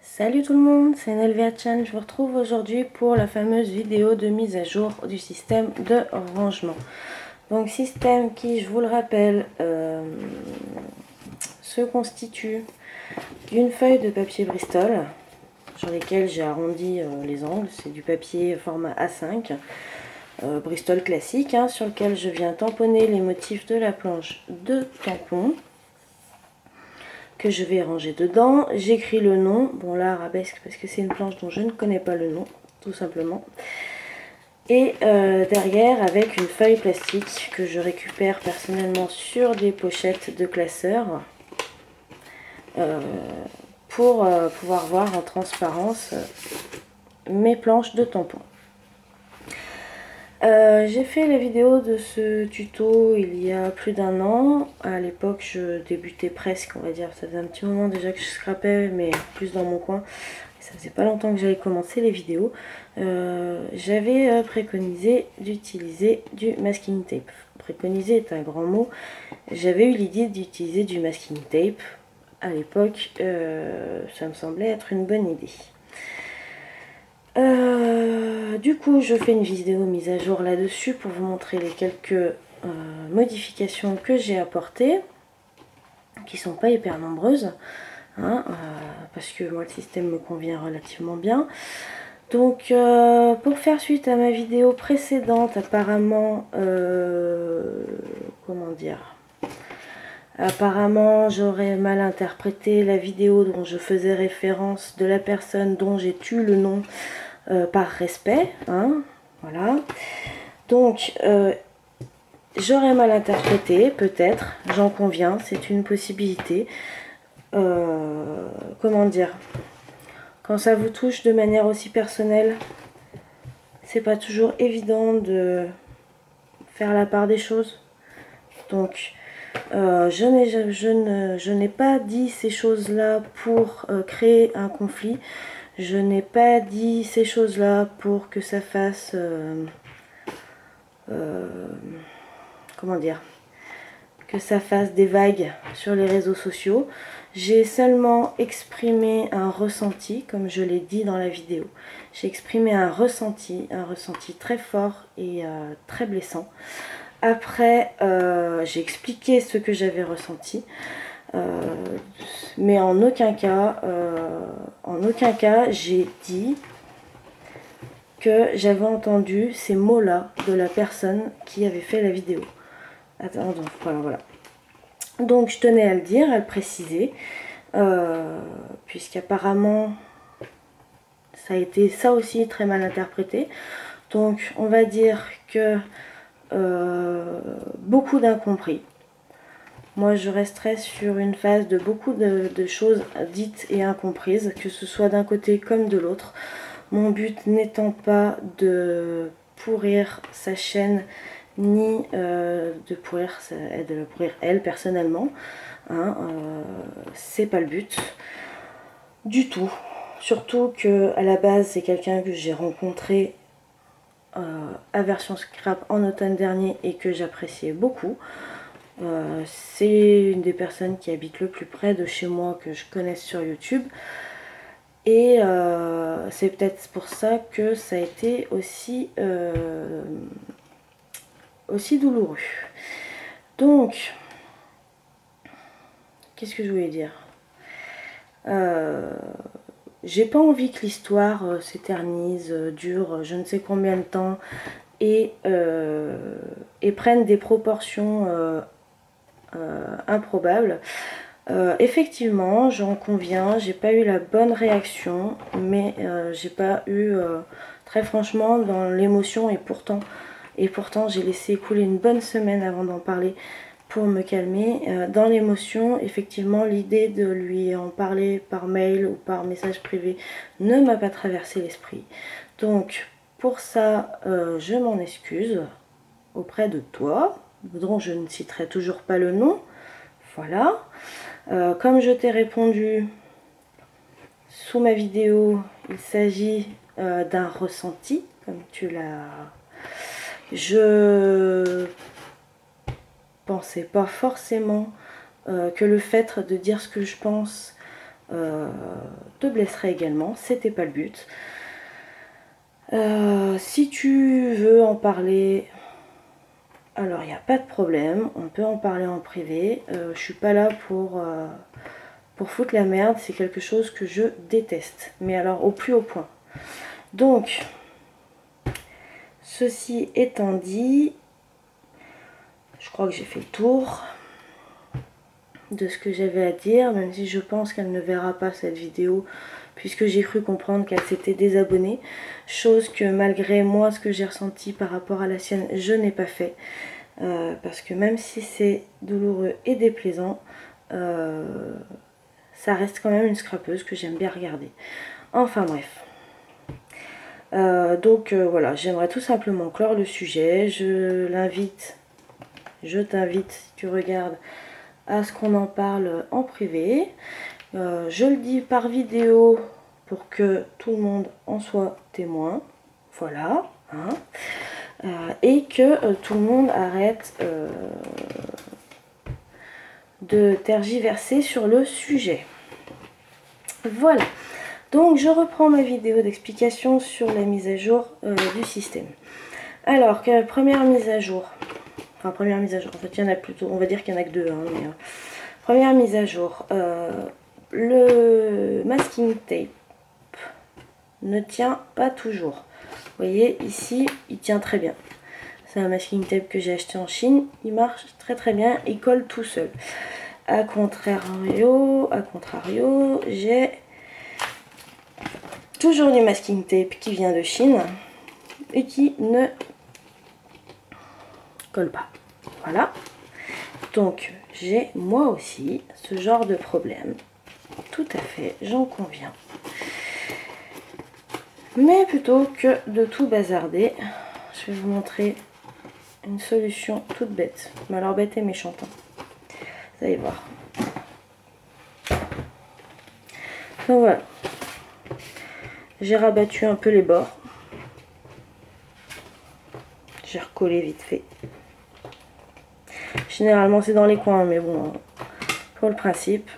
Salut tout le monde, c'est Nelvia Chan. Je vous retrouve aujourd'hui pour la fameuse vidéo de mise à jour du système de rangement. Donc système qui, je vous le rappelle, se constitue d'une feuille de papier Bristol sur lesquelles j'ai arrondi les angles. C'est du papier format A5 Bristol classique, hein, sur lequel je viens tamponner les motifs de la planche de tampon que je vais ranger dedans. J'écris le nom, bon là arabesque parce que c'est une planche dont je ne connais pas le nom, tout simplement. Et derrière avec une feuille plastique que je récupère personnellement sur des pochettes de classeurs pour pouvoir voir en transparence mes planches de tampons. J'ai fait la vidéo de ce tuto il y a plus d'1 an. À l'époque, je débutais presque, on va dire. Ça faisait un petit moment déjà que je scrapais, mais plus dans mon coin. Ça faisait pas longtemps que j'avais commencé les vidéos. J'avais préconisé d'utiliser du masking tape. Préconiser est un grand mot. J'avais eu l'idée d'utiliser du masking tape. À l'époque, ça me semblait être une bonne idée. Du coup, je fais une vidéo mise à jour là-dessus pour vous montrer les quelques modifications que j'ai apportées, qui sont pas hyper nombreuses, hein, parce que moi le système me convient relativement bien. Donc, pour faire suite à ma vidéo précédente, apparemment, comment dire, apparemment j'aurais mal interprété la vidéo dont je faisais référence de la personne dont j'ai tué le nom par respect, hein, voilà. Donc j'aurais mal interprété, peut-être, j'en conviens, c'est une possibilité. Comment dire, quand ça vous touche de manière aussi personnelle, c'est pas toujours évident de faire la part des choses. Donc je n'ai pas dit ces choses-là pour créer un conflit. Je n'ai pas dit ces choses-là pour que ça fasse... comment dire, que ça fasse des vagues sur les réseaux sociaux. J'ai seulement exprimé un ressenti, comme je l'ai dit dans la vidéo. J'ai exprimé un ressenti très fort et très blessant. Après, j'ai expliqué ce que j'avais ressenti. Mais en aucun cas, j'ai dit que j'avais entendu ces mots-là de la personne qui avait fait la vidéo. Attends, donc voilà. Donc je tenais à le dire, à le préciser, puisqu'apparemment ça a été ça aussi très mal interprété. Donc on va dire que beaucoup d'incompris. Moi je resterai sur une phase de beaucoup de choses dites et incomprises, que ce soit d'un côté comme de l'autre. Mon but n'étant pas de pourrir sa chaîne, ni de pourrir elle personnellement, hein, c'est pas le but du tout. Surtout que à la base c'est quelqu'un que j'ai rencontré à version scrap en automne dernier et que j'appréciais beaucoup. C'est une des personnes qui habite le plus près de chez moi que je connaisse sur YouTube. Et c'est peut-être pour ça que ça a été aussi douloureux. Donc, qu'est-ce que je voulais dire, j'ai pas envie que l'histoire s'éternise, dure je ne sais combien de temps et prenne des proportions improbables. Effectivement, j'en conviens, j'ai pas eu la bonne réaction, mais j'ai pas eu, très franchement, dans l'émotion, et pourtant j'ai laissé écouler une bonne semaine avant d'en parler pour me calmer. Dans l'émotion, effectivement, l'idée de lui en parler par mail ou par message privé ne m'a pas traversé l'esprit. Donc pour ça, je m'en excuse auprès de toi, dont je ne citerai toujours pas le nom. Voilà. Comme je t'ai répondu sous ma vidéo, il s'agit d'un ressenti, comme tu l'as... Je pensais pas forcément que le fait de dire ce que je pense te blesserait également. C'était pas le but. Si tu veux en parler, alors il n'y a pas de problème, on peut en parler en privé. Je suis pas là pour foutre la merde, c'est quelque chose que je déteste, mais alors au plus haut point. Donc, ceci étant dit, je crois que j'ai fait le tour de ce que j'avais à dire, même si je pense qu'elle ne verra pas cette vidéo, puisque j'ai cru comprendre qu'elle s'était désabonnée, chose que malgré moi, ce que j'ai ressenti par rapport à la sienne, je n'ai pas fait, parce que même si c'est douloureux et déplaisant, ça reste quand même une scrapeuse que j'aime bien regarder. Enfin bref. Voilà, j'aimerais tout simplement clore le sujet. Je t'invite, si tu regardes, à ce qu'on en parle en privé. Je le dis par vidéo pour que tout le monde en soit témoin. Voilà. Hein. Et que tout le monde arrête de tergiverser sur le sujet. Voilà. Donc je reprends ma vidéo d'explication sur la mise à jour du système. Alors, première mise à jour. Enfin, première mise à jour. En fait, il y en a plutôt, on va dire qu'il y en a que deux. Hein, mais, première mise à jour. Le masking tape ne tient pas toujours. Vous voyez, ici, il tient très bien. C'est un masking tape que j'ai acheté en Chine. Il marche très très bien. Il colle tout seul. A contrario, j'ai toujours du masking tape qui vient de Chine et qui ne colle pas. Voilà. Donc, j'ai moi aussi ce genre de problème. Tout à fait, j'en conviens. Mais plutôt que de tout bazarder, je vais vous montrer une solution toute bête. Mais alors bête et méchante. Hein. Vous allez voir. Donc voilà. J'ai rabattu un peu les bords. J'ai recollé vite fait. Généralement c'est dans les coins, mais bon, pour le principe.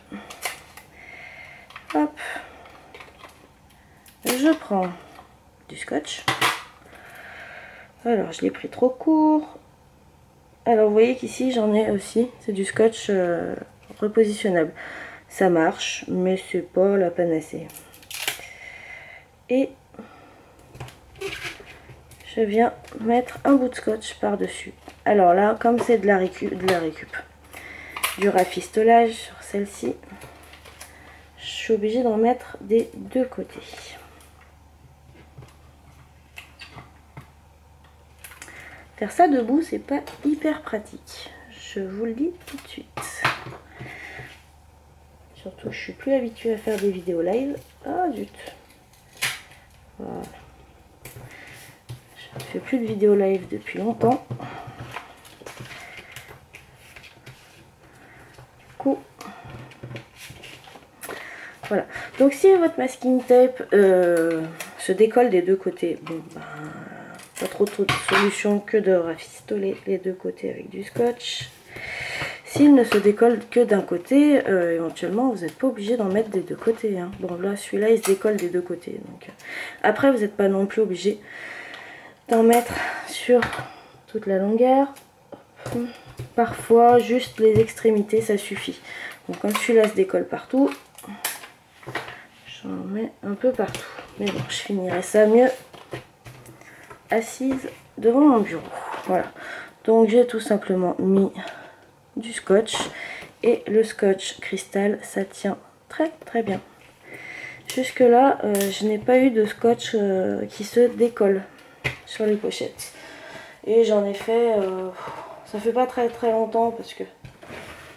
Hop. Je prends du scotch. Alors je l'ai pris trop court. Alors vous voyez qu'ici j'en ai aussi. C'est du scotch repositionnable. Ça marche, mais c'est pas la panacée. Et je viens mettre un bout de scotch par dessus. Alors là, comme c'est de la récup, du rafistolage sur celle-ci, je suis obligée d'en mettre des deux côtés. Faire ça debout, c'est pas hyper pratique. Je vous le dis tout de suite. Surtout, je suis plus habituée à faire des vidéos live. Ah zut. Voilà. Je ne fais plus de vidéos live depuis longtemps. Du coup, voilà. Donc si votre masking tape se décolle des deux côtés, bon ben, pas trop de solution que de rafistoler les deux côtés avec du scotch. S'il ne se décolle que d'un côté, éventuellement vous n'êtes pas obligé d'en mettre des deux côtés. Hein. Bon là celui-là il se décolle des deux côtés. Donc, après vous n'êtes pas non plus obligé d'en mettre sur toute la longueur. Parfois juste les extrémités ça suffit. Donc comme celui-là se décolle partout, j'en mets un peu partout. Mais bon, je finirai ça mieux assise devant mon bureau. Voilà. Donc j'ai tout simplement mis du scotch. Et le scotch cristal, ça tient très très bien. Jusque là, je n'ai pas eu de scotch qui se décolle sur les pochettes. Et j'en ai fait... ça fait pas très très longtemps parce que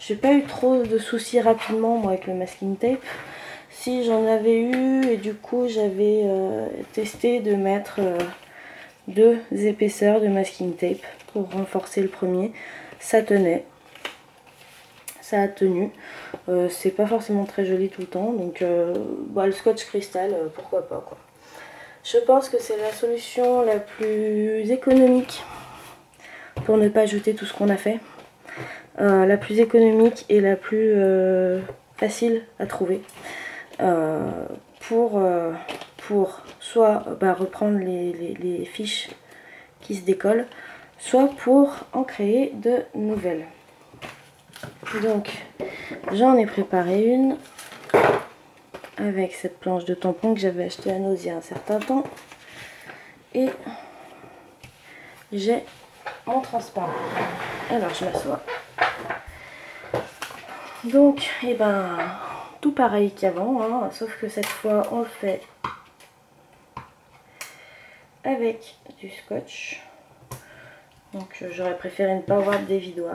j'ai pas eu trop de soucis rapidement moi avec le masking tape. Si j'en avais eu et du coup j'avais testé de mettre deux épaisseurs de masking tape pour renforcer le premier. Ça tenait. Ça a tenu. C'est pas forcément très joli tout le temps. Donc le scotch cristal, pourquoi pas quoi. Je pense que c'est la solution la plus économique pour ne pas jeter tout ce qu'on a fait. La plus économique et la plus facile à trouver. pour soit reprendre les fiches qui se décollent, soit pour en créer de nouvelles. Donc j'en ai préparé une avec cette planche de tampon que j'avais acheté à Nose il y a un certain temps, et j'ai mon transparent. Alors je m'assois. Donc tout pareil qu'avant, hein, sauf que cette fois on le fait avec du scotch. Donc j'aurais préféré ne pas avoir de dévidoir.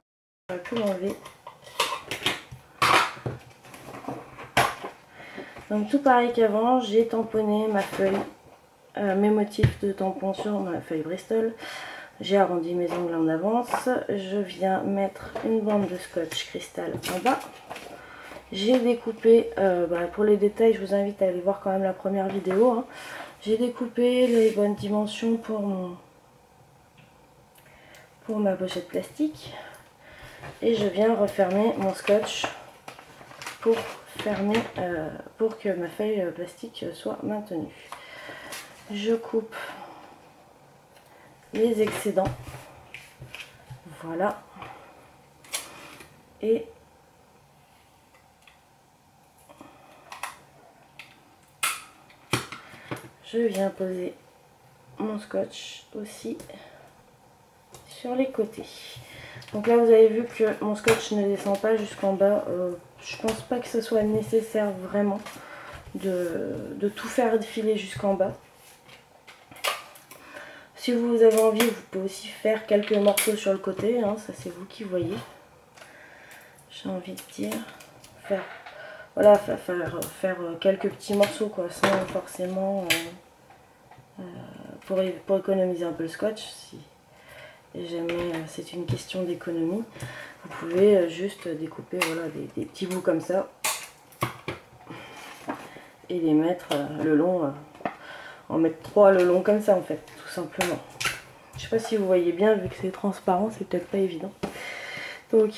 J'aurais pu l'enlever. Donc tout pareil qu'avant, j'ai tamponné ma feuille, mes motifs de tampon sur ma feuille Bristol. J'ai arrondi mes ongles en avance. Je viens mettre une bande de scotch cristal en bas. J'ai découpé, pour les détails, je vous invite à aller voir quand même la première vidéo, hein. J'ai découpé les bonnes dimensions pour ma pochette plastique. Et je viens refermer mon scotch pour pour que ma feuille plastique soit maintenue. Je coupe les excédents, voilà, et je viens poser mon scotch aussi sur les côtés. Donc là vous avez vu que mon scotch ne descend pas jusqu'en bas. Je pense pas que ce soit nécessaire vraiment de tout faire défiler jusqu'en bas. Si vous avez envie, vous pouvez aussi faire quelques morceaux sur le côté, hein, ça c'est vous qui voyez. J'ai envie de dire, faire quelques petits morceaux quoi, sans forcément pour économiser un peu le scotch. Si jamais c'est une question d'économie, vous pouvez juste découper des petits bouts comme ça et les mettre le long, en mettre 3 le long comme ça en fait, tout simplement. Je sais pas si vous voyez bien, vu que c'est transparent, c'est peut-être pas évident. Donc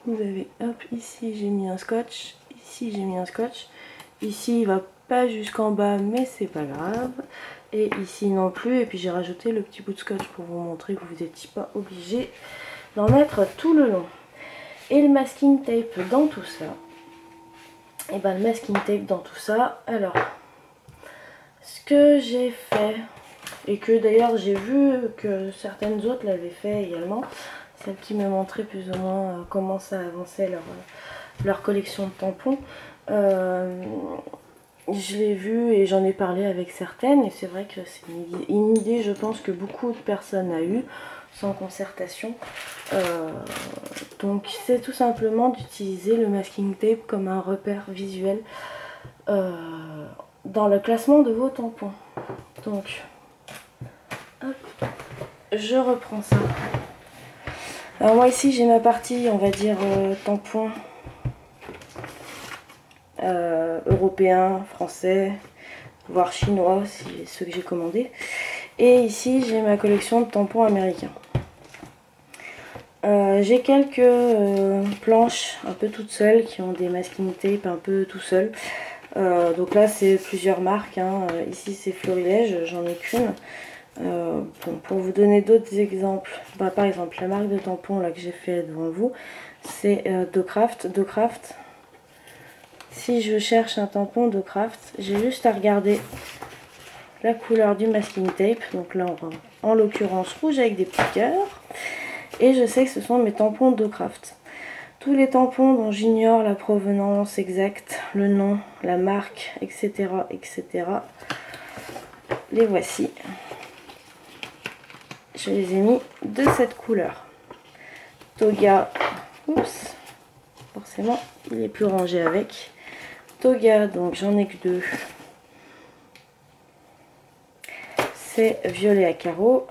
vous avez, hop, ici j'ai mis un scotch, ici j'ai mis un scotch, ici il va pas jusqu'en bas mais c'est pas grave, et ici non plus, et puis j'ai rajouté le petit bout de scotch pour vous montrer que vous n'étiez pas obligé d'en mettre tout le long. Et le masking tape dans tout ça, et le masking tape dans tout ça, alors ce que j'ai fait, et que d'ailleurs j'ai vu que certaines autres l'avaient fait également, celles qui me montraient plus ou moins comment ça avançait leur collection de tampons, je l'ai vu et j'en ai parlé avec certaines, et c'est vrai que c'est une idée, je pense, que beaucoup de personnes a eu sans concertation. Donc c'est tout simplement d'utiliser le masking tape comme un repère visuel dans le classement de vos tampons. Donc hop, je reprends ça. Alors moi ici j'ai ma partie, on va dire tampon européen, français, voire chinois, si ceux que j'ai commandés. Et ici j'ai ma collection de tampons américains. J'ai quelques planches un peu toutes seules qui ont des masking tape un peu tout seul. Donc là c'est plusieurs marques, hein. Ici c'est Florilège, j'en ai qu'une. Pour vous donner d'autres exemples, par exemple la marque de tampon là que j'ai fait devant vous, c'est Docraft. Docraft, si je cherche un tampon Docraft, j'ai juste à regarder la couleur du masking tape, donc là en l'occurrence rouge avec des petits cœurs, et je sais que ce sont mes tampons Docraft. Tous les tampons dont j'ignore la provenance exacte, le nom, la marque, etc., etc., les voici. Je les ai mis de cette couleur. Toga, oups, forcément il est plus rangé avec. Toga, donc j'en ai que 2. C'est violet à carreaux.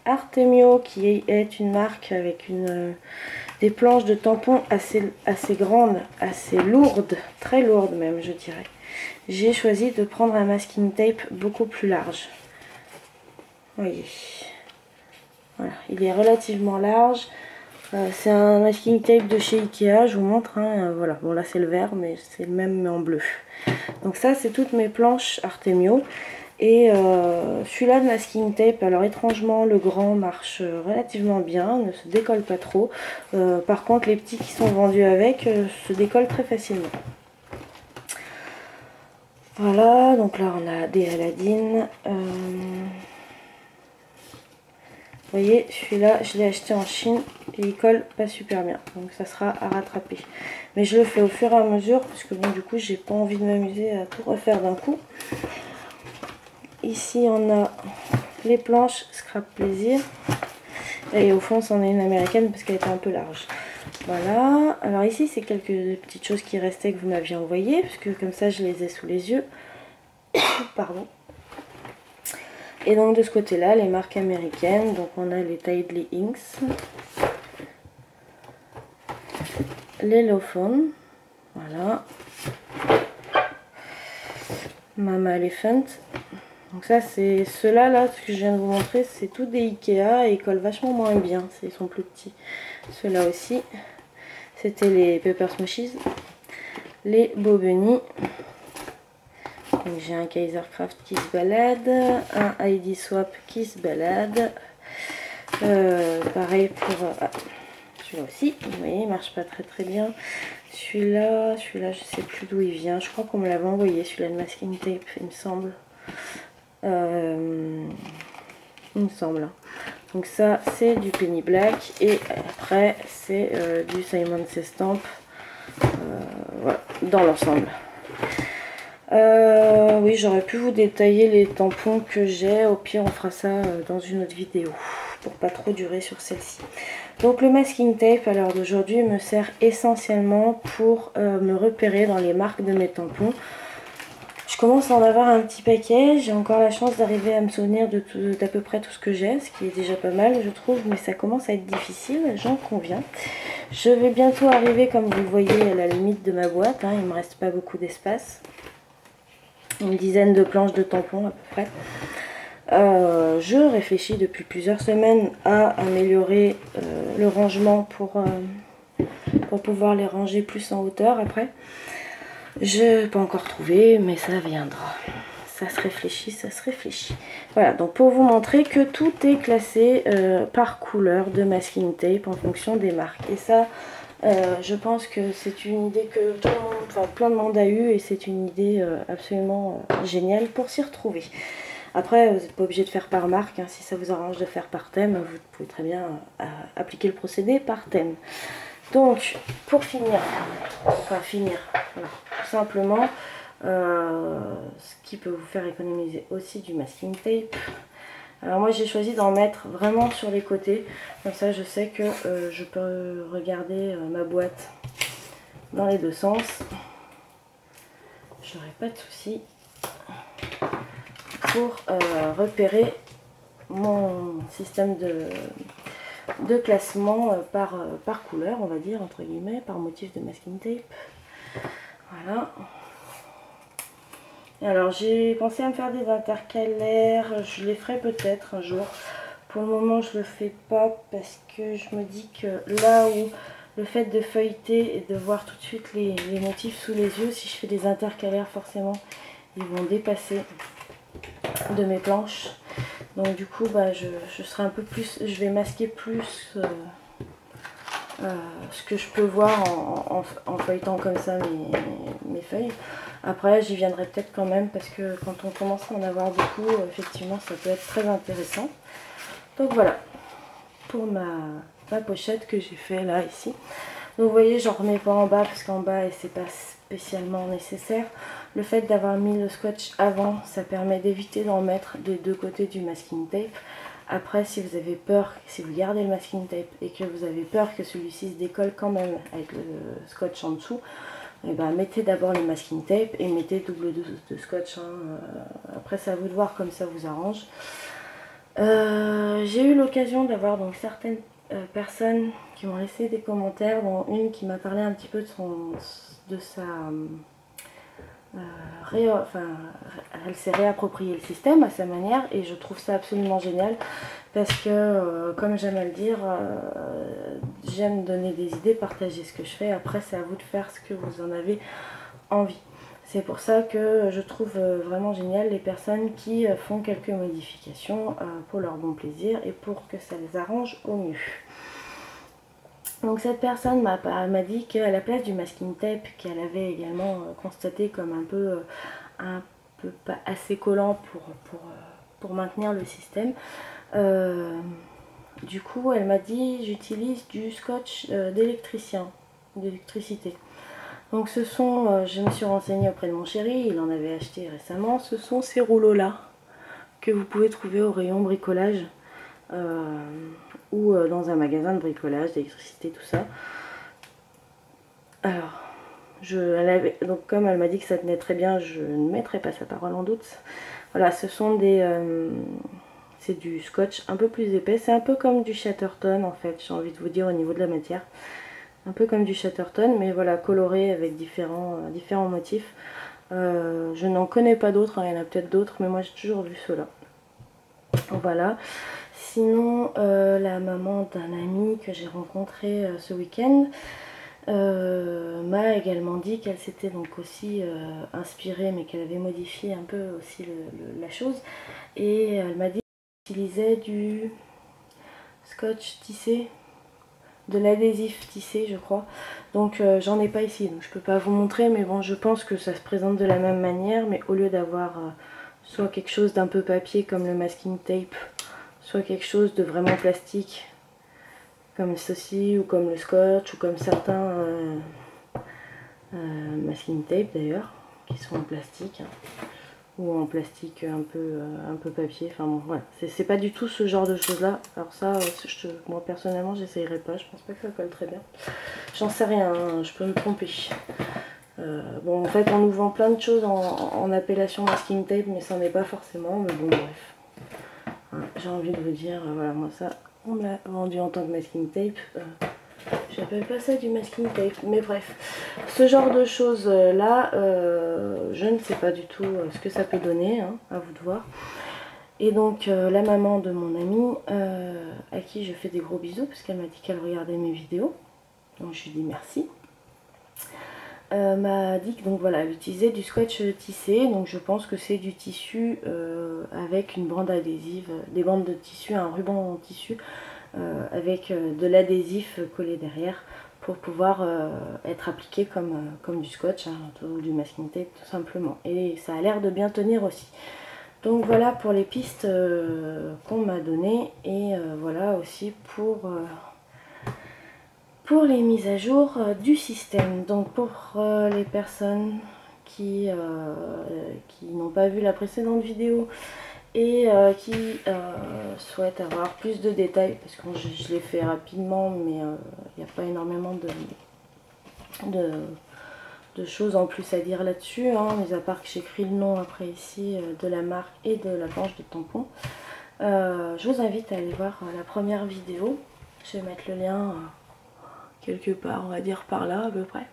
Artemio, qui est une marque avec des planches de tampons assez grandes, assez lourdes, très lourdes même je dirais. J'ai choisi de prendre un masking tape beaucoup plus large. Vous voyez. Voilà, il est relativement large. C'est un masking tape de chez Ikea, je vous montre, hein, voilà, bon là c'est le vert mais c'est le même mais en bleu. Donc ça c'est toutes mes planches Artemio. Et celui-là de masking tape, alors étrangement le grand marche relativement bien, ne se décolle pas trop. Par contre les petits qui sont vendus avec se décollent très facilement. Voilà, donc là on a des Aladdin. Vous voyez, celui-là, je l'ai acheté en Chine et il colle pas super bien. Donc ça sera à rattraper. Mais je le fais au fur et à mesure parce que bon, du coup, j'ai pas envie de m'amuser à tout refaire d'un coup. Ici, on a les planches Scrap Plaisir. Et au fond, c'en est une américaine parce qu'elle était un peu large. Voilà. Alors ici, c'est quelques petites choses qui restaient que vous m'aviez envoyées. Parce que comme ça, je les ai sous les yeux. Pardon. Et donc de ce côté-là, les marques américaines. Donc on a les Tidely Inks, les Lowphone, voilà, Mama Elephant. Donc ça c'est ceux-là, là, ce que je viens de vous montrer, c'est tout des Ikea et ils collent vachement moins bien, ils sont plus petits. Ceux-là aussi, c'était les Pepper Smushies, les Bo Bunny. Donc j'ai un Kaisercraft qui se balade, un ID Swap qui se balade. Pareil pour celui-là aussi, vous voyez, il marche pas très bien. Celui-là, je sais plus d'où il vient. Je crois qu'on me l'avait envoyé, celui-là de masking tape, il me semble. Il me semble. Donc ça, c'est du Penny Black. Et après, c'est du Simon Says Stamp. Voilà, dans l'ensemble. Oui, j'aurais pu vous détailler les tampons que j'ai. Au pire, on fera ça dans une autre vidéo pour pas trop durer sur celle-ci. Donc le masking tape à l'heure d'aujourd'hui me sert essentiellement pour me repérer dans les marques de mes tampons. Je commence à en avoir un petit paquet. J'ai encore la chance d'arriver à me souvenir d'à peu près tout ce que j'ai, ce qui est déjà pas mal je trouve, mais ça commence à être difficile, j'en conviens. Je vais bientôt arriver, comme vous le voyez, à la limite de ma boîte, hein. Il ne me reste pas beaucoup d'espace. Une dizaine de planches de tampons à peu près. Je réfléchis depuis plusieurs semaines à améliorer le rangement pour pouvoir les ranger plus en hauteur après. Je n'ai pas encore trouvé, mais ça viendra. Ça se réfléchit, ça se réfléchit. Voilà, donc pour vous montrer que tout est classé par couleur de masking tape en fonction des marques. Et ça, je pense que c'est une idée que tout le monde, enfin, plein de monde a eu, et c'est une idée absolument géniale pour s'y retrouver. Après, vous n'êtes pas obligé de faire par marque, hein. Si ça vous arrange de faire par thème, vous pouvez très bien appliquer le procédé par thème. Donc, pour finir, enfin finir, voilà, tout simplement, ce qui peut vous faire économiser aussi du masking tape. Alors moi j'ai choisi d'en mettre vraiment sur les côtés, comme ça je sais que je peux regarder ma boîte dans les deux sens. J'aurai pas de souci pour repérer mon système de classement par couleur, on va dire, entre guillemets, par motif de masking tape. Voilà. Et alors j'ai pensé à me faire des intercalaires, je les ferai peut-être un jour. Pour le moment je le fais pas parce que je me dis que là où le fait de feuilleter et de voir tout de suite les motifs sous les yeux, si je fais des intercalaires forcément ils vont dépasser de mes planches. Donc du coup bah, je serai un peu plus, je vais masquer plus ce que je peux voir en feuilletant comme ça mes feuilles. Après j'y viendrai peut-être quand même parce que quand on commence à en avoir beaucoup, effectivement ça peut être très intéressant. Donc voilà pour ma pochette que j'ai fait là ici. Donc vous voyez, j'en remets pas en bas parce qu'en bas c'est pas spécialement nécessaire. Le fait d'avoir mis le scotch avant, ça permet d'éviter d'en mettre des deux côtés du masking tape. Après, si vous avez peur, si vous gardez le masking tape et que vous avez peur que celui-ci se décolle quand même avec le scotch en dessous, et ben, mettez d'abord le masking tape et mettez double dose de scotch, hein. Après, c'est à vous de voir comme ça vous arrange. J'ai eu l'occasion d'avoir donc certaines personnes qui m'ont laissé des commentaires, dont une qui m'a parlé un petit peu de sa... elle s'est réapproprié le système à sa manière et je trouve ça absolument génial parce que comme j'aime à le dire, j'aime donner des idées, partager ce que je fais. Après, c'est à vous de faire ce que vous en avez envie. C'est pour ça que je trouve vraiment génial les personnes qui font quelques modifications pour leur bon plaisir et pour que ça les arrange au mieux. Donc cette personne m'a dit qu'à la place du masking tape qu'elle avait également constaté comme un peu pas assez collant pour maintenir le système, du coup elle m'a dit j'utilise du scotch d'électricité. Donc ce sont, je me suis renseignée auprès de mon chéri, il en avait acheté récemment, ce sont ces rouleaux là que vous pouvez trouver au rayon bricolage ou dans un magasin de bricolage, d'électricité, tout ça. Alors, donc comme elle m'a dit que ça tenait très bien, je ne mettrai pas sa parole en doute. Voilà, ce sont c'est du scotch un peu plus épais, c'est un peu comme du Chatterton en fait, j'ai envie de vous dire au niveau de la matière. Un peu comme du Chatterton, mais voilà, coloré avec différents motifs. Je n'en connais pas d'autres, hein, il y en a peut-être d'autres, mais moi j'ai toujours vu ceux-là. Voilà. Sinon, la maman d'un ami que j'ai rencontré ce week-end m'a également dit qu'elle s'était donc aussi inspirée, mais qu'elle avait modifié un peu aussi la chose. Et elle m'a dit qu'elle utilisait du scotch tissé, de l'adhésif tissé je crois, donc j'en ai pas ici donc je peux pas vous montrer, mais bon je pense que ça se présente de la même manière, mais au lieu d'avoir soit quelque chose d'un peu papier comme le masking tape, soit quelque chose de vraiment plastique comme ceci ou comme le scotch ou comme certains masking tape d'ailleurs qui sont en plastique, hein, ou en plastique un peu papier, enfin bon voilà, c'est pas du tout ce genre de choses là. Alors ça, moi personnellement j'essayerai pas, je pense pas que ça colle très bien, j'en sais rien, hein, je peux me tromper. Bon en fait on nous vend plein de choses en appellation masking tape, mais ça n'est pas forcément, mais bon bref, hein, j'ai envie de vous dire, voilà, moi ça on me l'a vendu en tant que masking tape, j'appelle pas ça du masking tape, mais bref, ce genre de choses là, je ne sais pas du tout ce que ça peut donner, hein, à vous de voir. Et donc la maman de mon amie, à qui je fais des gros bisous, parce qu'elle m'a dit qu'elle regardait mes vidéos, donc je lui dis merci, m'a dit que donc voilà, elle utilisait du scotch tissé, donc je pense que c'est du tissu avec une bande adhésive, des bandes de tissu, un ruban en tissu, avec de l'adhésif collé derrière pour pouvoir être appliqué comme du scotch, hein, ou du masking tape tout simplement. Et ça a l'air de bien tenir aussi. Donc voilà pour les pistes qu'on m'a données, et voilà aussi pour les mises à jour du système. Donc pour les personnes qui n'ont pas vu la précédente vidéo et qui souhaitent avoir plus de détails, parce que je l'ai fait rapidement, mais il n'y a pas énormément de choses en plus à dire là-dessus, hein, mis à part que j'écris le nom après ici de la marque et de la planche de tampon. Je vous invite à aller voir la première vidéo, je vais mettre le lien quelque part, on va dire par là à peu près.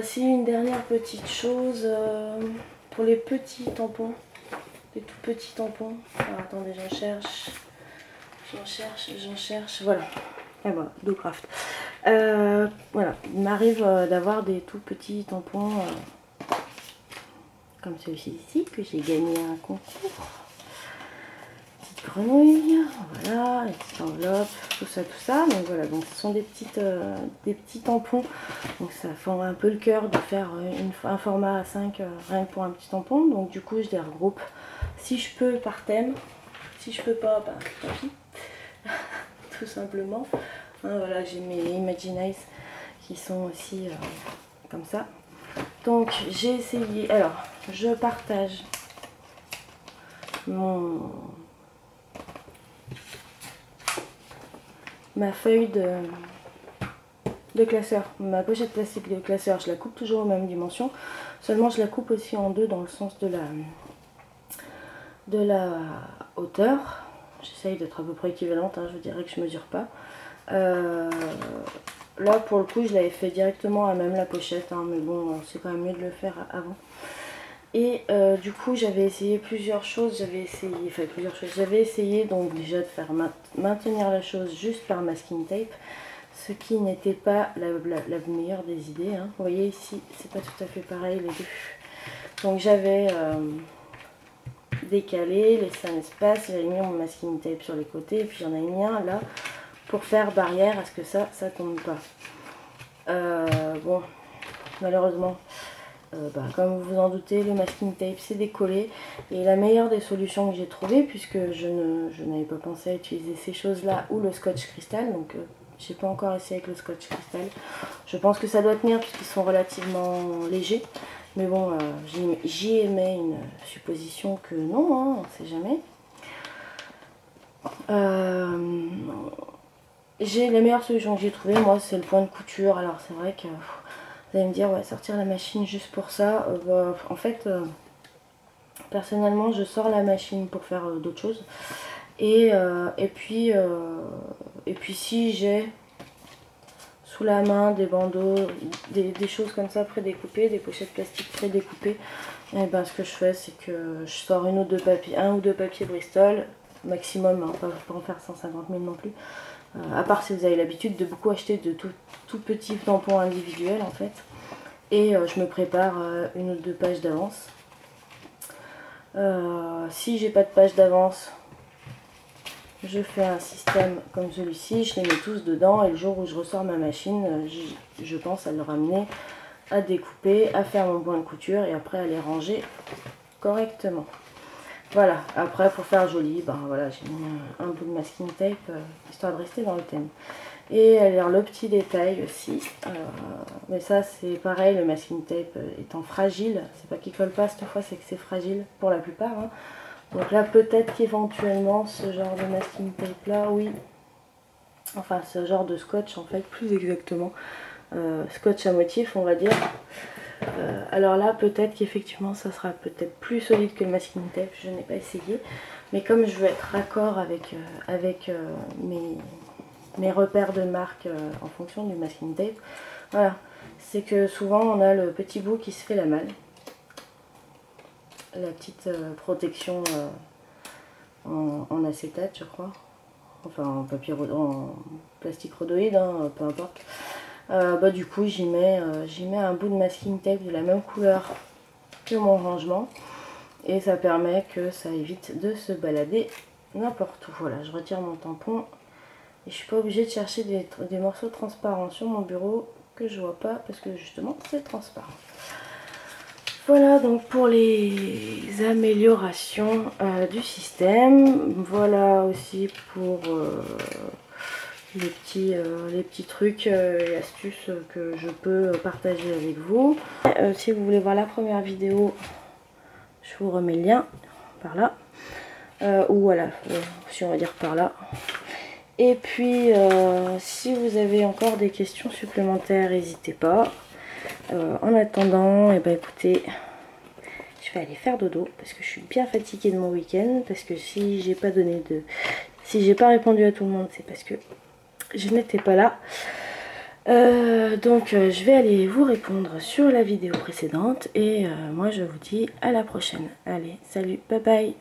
Si une dernière petite chose, pour les petits tampons, les tout petits tampons. Alors attendez, j'en cherche, voilà. Et voilà, DoCraft. Voilà, il m'arrive d'avoir des tout petits tampons comme celui-ci ici, que j'ai gagné un concours. Petite grenouille, voilà, les petites enveloppes, tout ça. Donc voilà, donc ce sont des petits tampons. Donc ça forme un peu le cœur de faire un format A5 rien que pour un petit tampon. Donc du coup je les regroupe si je peux par thème. Si je peux pas, bah tant pis. Tout simplement. Hein, voilà, j'ai mes Imaginize qui sont aussi comme ça. Donc j'ai essayé, alors je partage ma feuille de classeur, ma pochette plastique de classeur, je la coupe toujours aux mêmes dimensions, seulement je la coupe aussi en deux dans le sens de la hauteur. J'essaye d'être à peu près équivalente, hein, je dirais que je mesure pas. Là pour le coup je l'avais fait directement à même la pochette, hein, mais bon c'est quand même mieux de le faire avant. Et du coup j'avais essayé plusieurs choses, j'avais essayé donc déjà de faire maintenir la chose juste par masking tape, ce qui n'était pas la meilleure des idées, hein. Vous voyez ici, c'est pas tout à fait pareil les deux. Donc j'avais décalé, laissé un espace, j'avais mis mon masking tape sur les côtés, et puis j'en ai mis un là pour faire barrière à ce que ça tombe pas. Bon, malheureusement, comme vous vous en doutez, le masking tape s'est décollé, et la meilleure des solutions que j'ai trouvées, puisque je n'avais pas pensé à utiliser ces choses là ou le scotch cristal, donc j'ai pas encore essayé avec le scotch cristal. Je pense que ça doit tenir puisqu'ils sont relativement légers, mais bon, j'y émets une supposition que non, hein, on sait jamais. J'ai la meilleure solution que j'ai trouvée, moi, c'est le point de couture. Alors c'est vrai que vous allez me dire, ouais, sortir la machine juste pour ça. En fait, personnellement, je sors la machine pour faire d'autres choses. Et puis si j'ai sous la main des bandeaux, des choses comme ça prédécoupées, des pochettes plastiques prédécoupées, et ben ce que je fais, c'est que je sors un ou deux papiers Bristol maximum, hein, pas en faire 150 000 non plus, à part si vous avez l'habitude de beaucoup acheter de tout petits tampons individuels en fait, et je me prépare une ou deux pages d'avance. Si j'ai pas de page d'avance, je fais un système comme celui-ci, je les mets tous dedans, et le jour où je ressors ma machine, je pense à le ramener, à découper, à faire mon point de couture, et après à les ranger correctement. Voilà, après pour faire joli, ben voilà, j'ai mis un bout de masking tape, histoire de rester dans le thème. Et alors le petit détail aussi, mais ça c'est pareil, le masking tape étant fragile, c'est pas qu'il colle pas cette fois, c'est que c'est fragile pour la plupart, hein. Donc là peut-être qu'éventuellement ce genre de masking tape là, oui, enfin ce genre de scotch en fait, plus exactement, scotch à motif on va dire. Alors là peut-être qu'effectivement ça sera peut-être plus solide que le masking tape, je n'ai pas essayé. Mais comme je veux être raccord avec, mes repères de marque en fonction du masking tape, voilà, c'est que souvent on a le petit bout qui se fait la malle. La petite protection en acétate je crois, enfin en plastique rhodoïde, hein, peu importe. Du coup j'y mets un bout de masking tape de la même couleur que mon rangement, et ça permet que ça évite de se balader n'importe où. Voilà, je retire mon tampon et je suis pas obligée de chercher des morceaux transparents sur mon bureau que je vois pas parce que justement c'est transparent. Voilà donc pour les améliorations du système. Voilà aussi pour les petits trucs et astuces que je peux partager avec vous. Si vous voulez voir la première vidéo, je vous remets le lien par là, ou voilà, si on va dire par là. Et puis si vous avez encore des questions supplémentaires, n'hésitez pas. En attendant, et écoutez, je vais aller faire dodo parce que je suis bien fatiguée de mon week-end, parce que si j'ai pas répondu à tout le monde, c'est parce que je n'étais pas là. Donc je vais aller vous répondre sur la vidéo précédente, et moi je vous dis à la prochaine. Allez, salut, bye bye.